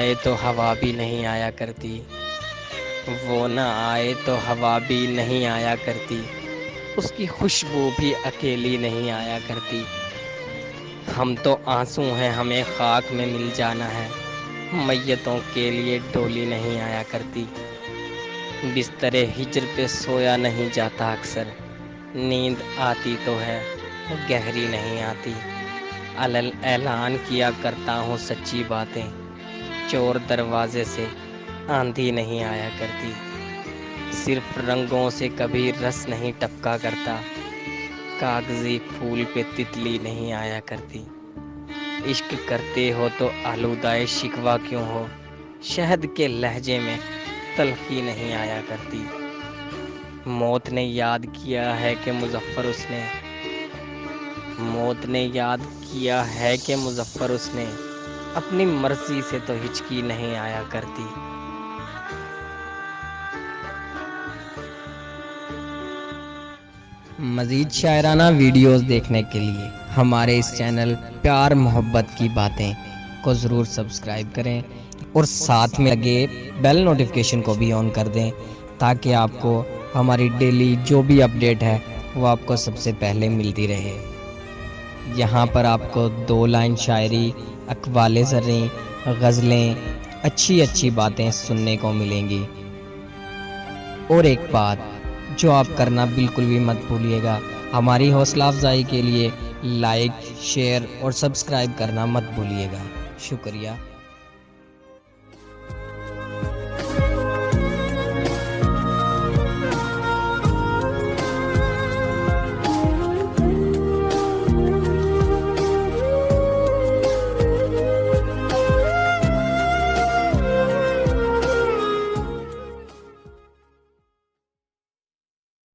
आए तो हवा भी नहीं आया करती, वो न आए तो हवा भी नहीं आया करती, उसकी खुशबू भी अकेली नहीं आया करती। हम तो आंसू हैं, हमें खाक में मिल जाना है, मैयतों के लिए डोली नहीं आया करती। बिस्तरे हिज्र पे सोया नहीं जाता अक्सर, नींद आती तो है गहरी नहीं आती। अलल ऐलान किया करता हूँ सच्ची बातें, चोर दरवाजे से आंधी नहीं आया करती। सिर्फ रंगों से कभी रस नहीं टपका करता, कागजी फूल पे तितली नहीं आया करती। इश्क करते हो तो आलूदाए शिकवा क्यों हो, शहद के लहजे में तलखी नहीं आया करती। मौत ने याद किया है कि मुजफ्फर उसने अपनी मर्जी से तो हिचकी नहीं आया करती। मज़ीद शायराना वीडियोस देखने के लिए हमारे इस चैनल प्यार मोहब्बत की बातें को ज़रूर सब्सक्राइब करें और साथ में लगे बेल नोटिफिकेशन को भी ऑन कर दें, ताकि आपको हमारी डेली जो भी अपडेट है वो आपको सबसे पहले मिलती रहे। यहाँ पर आपको 2 लाइन शायरी, अक़वाले ज़र्री, गज़लें, अच्छी अच्छी बातें सुनने को मिलेंगी। और एक बात जो आप करना बिल्कुल भी मत भूलिएगा, हमारी हौसला अफजाई के लिए लाइक, शेयर और सब्सक्राइब करना मत भूलिएगा। शुक्रिया।